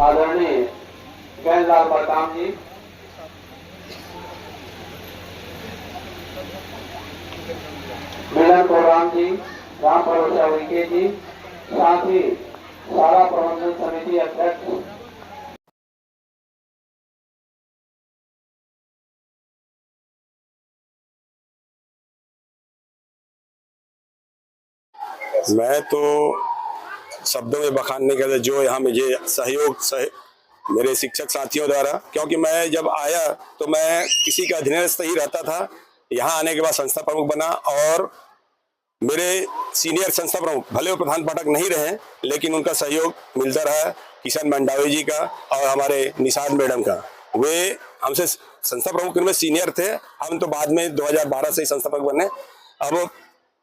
आदरणीय ज्ञानलाल बलराम जी, मिलन कोराम जी, राम भरोसा विके जी, साथ ही शाला प्रबंधन समिति अध्यक्ष मैं तो शब्दों में बखान नहीं करता जो यहाँ मुझे मेरे शिक्षक साथियों द्वारा, क्योंकि मैं जब आया तो मैं किसी का अधीनस्थ ही रहता था। यहाँ आने के बाद संस्था प्रमुख बना और मेरे सीनियर संस्था प्रमुख भले वो प्रधान पाठक नहीं रहे, लेकिन उनका सहयोग मिलता रहा। किशन मंडावी जी का और हमारे निषाद मैडम का, वे हमसे संस्था प्रमुख में सीनियर थे। हम तो बाद में 2012 से ही संस्था प्रमुख बने। अब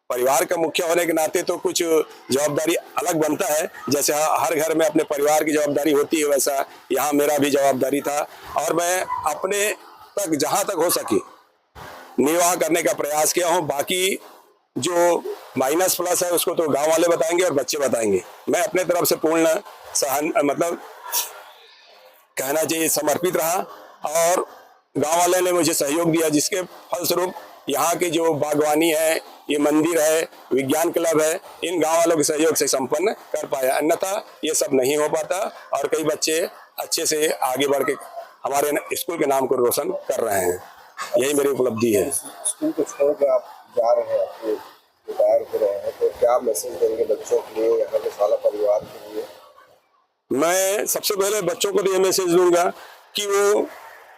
परिवार का मुखिया होने के नाते तो कुछ जवाबदारी अलग बनता है, जैसे हर घर में अपने परिवार की जवाबदारी होती है, वैसा यहाँ मेरा भी जवाबदारी था। और मैं अपने तक जहाँ तक हो सके निर्वाह करने का प्रयास किया हूँ। बाकी जो माइनस प्लस है उसको तो गांव वाले बताएंगे और बच्चे बताएंगे। मैं अपने तरफ से पूर्ण मतलब कहना चाहिए समर्पित रहा और गांव वाले ने मुझे सहयोग दिया, जिसके फलस्वरूप यहाँ की जो बागवानी है, ये मंदिर है, विज्ञान क्लब है, इन गांव वालों के सहयोग से संपन्न कर पाया। अन्यथा ये सब नहीं हो पाता और कई बच्चे अच्छे से आगे बढ़ के हमारे स्कूल के नाम को रोशन कर रहे हैं। यही मेरी उपलब्धि है। स्कूल को छोड़ के आप जा रहे हैं, आपको रिटायर हो रहे हैं, तो क्या मैसेज देंगे बच्चों के लिए, यहाँ के सारा परिवार के लिए? मैं सबसे पहले बच्चों को तो ये मैसेज दूंगा कि वो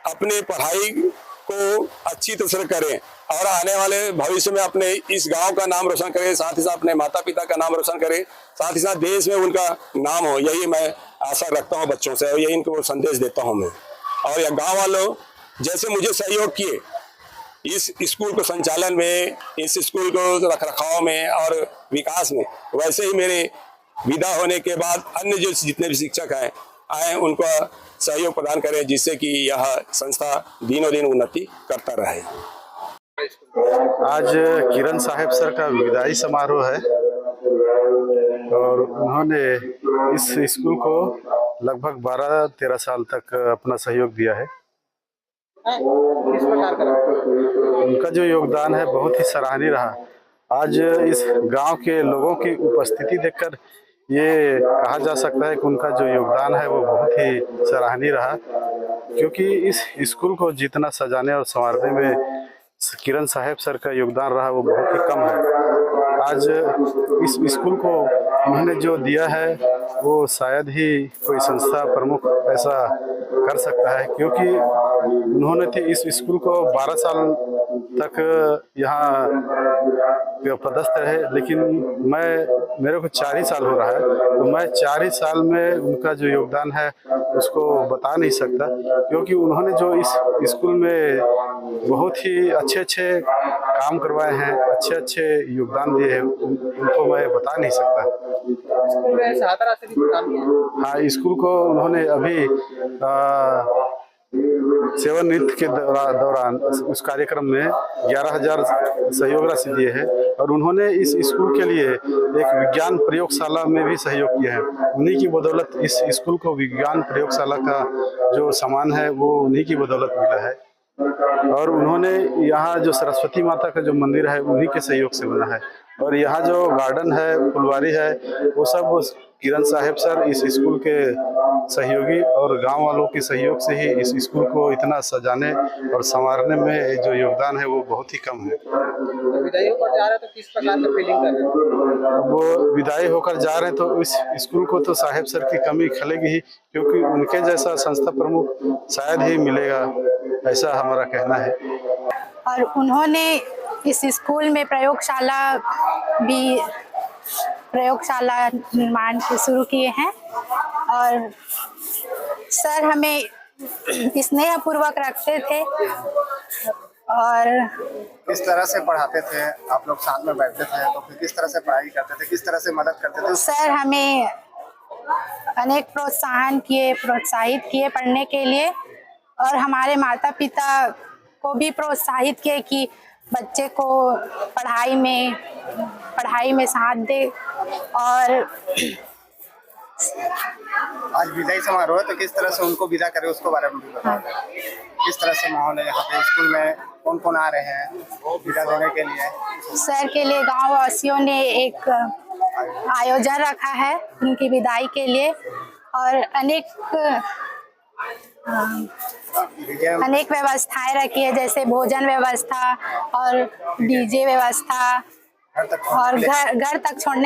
अपनी पढ़ाई को अच्छी तरह से करें और आने वाले भविष्य में अपने इस गांव का नाम रोशन करें, साथ ही साथ अपने माता पिता का नाम रोशन करें, साथ ही साथ देश में उनका नाम हो। यही मैं आशा रखता हूं बच्चों से और यही इनको संदेश देता हूं मैं। और यह गांव वालों जैसे मुझे सहयोग किए इस स्कूल को संचालन में, इस स्कूल को रखरखाव में और विकास में, वैसे ही मेरे विदा होने के बाद अन्य जो जितने भी शिक्षक हैं आए उनको सहयोग प्रदान करें, जिससे कि यह संस्था दिनों दिन उन्नति करता रहे। आज किरण साहब सर का विदाई समारोह है और उन्होंने इस स्कूल को लगभग 12-13 साल तक अपना सहयोग दिया है। किस प्रकार का उनका जो योगदान है बहुत ही सराहनीय रहा। आज इस गांव के लोगों की उपस्थिति देखकर ये कहा जा सकता है कि उनका जो योगदान है वो बहुत ही सराहनीय रहा, क्योंकि इस स्कूल को जितना सजाने और संवारने में किरण साहब सर का योगदान रहा वो बहुत ही कम है। आज इस स्कूल को उन्होंने जो दिया है वो शायद ही कोई संस्था प्रमुख ऐसा कर सकता है, क्योंकि उन्होंने इस स्कूल को 12 साल तक यहाँ पदस्थ रहे, लेकिन मेरे को 4 ही साल हो रहा है, तो मैं 4 ही साल में उनका जो योगदान है उसको बता नहीं सकता, क्योंकि उन्होंने जो इस स्कूल में बहुत ही अच्छे काम करवाए हैं, अच्छे योगदान दिए हैं, उनको मैं बता नहीं सकता। स्कूल में सहायता राशि भी प्रदान की। हाँ, स्कूल को उन्होंने अभी सेवा नृत्य के दौरान उस कार्यक्रम में 11,000 सहयोग राशि दिए हैं और उन्होंने इस स्कूल के लिए एक विज्ञान प्रयोगशाला में भी सहयोग किया है। उन्हीं की बदौलत इस स्कूल को विज्ञान प्रयोगशाला का जो सामान है वो उन्हीं की बदौलत मिला है। और उन्होंने यहाँ जो सरस्वती माता का जो मंदिर है उन्हीं के सहयोग से बना है, और यहाँ जो गार्डन है, फुलवारी है, वो सब किरण साहब सर इस स्कूल के सहयोगी और गांव वालों के सहयोग से ही इस स्कूल को इतना सजाने और संवारने में जो योगदान है वो बहुत ही कम है। तो विदाई होकर जा रहे हैं तो किस प्रकार का फीलिंग कर रहे हैं? वो विदाई होकर जा रहे हैं तो इस स्कूल को तो साहब सर की कमी खलेगी ही, क्योंकि उनके जैसा संस्था प्रमुख शायद ही मिलेगा, ऐसा हमारा कहना है। और उन्होंने इस स्कूल में प्रयोगशाला निर्माण शुरू किए हैं और सर हमें स्नेहपूर्वक रखते थे और किस तरह से पढ़ाते थे? आप लोग साथ में बैठते थे तो फिर किस तरह से पढ़ाई करते थे, किस तरह से मदद करते थे? सर हमें अनेक प्रोत्साहित किए पढ़ने के लिए, और हमारे माता पिता को भी प्रोत्साहित किए कि बच्चे को पढ़ाई में साथ दे। और आज विदाई समारोह है तो किस तरह से उनको विदा करें उसके बारे में भी बता दें। किस तरह से माहौल है यहाँ पे स्कूल में, कौन कौन आ रहे हैं विदा देने के लिए? सर के लिए गांव वासियों ने एक आयोजन रखा है उनकी विदाई के लिए और अनेक व्यवस्थाएं रखी है, जैसे भोजन व्यवस्था और डीजे व्यवस्था और घर तक छोड़ने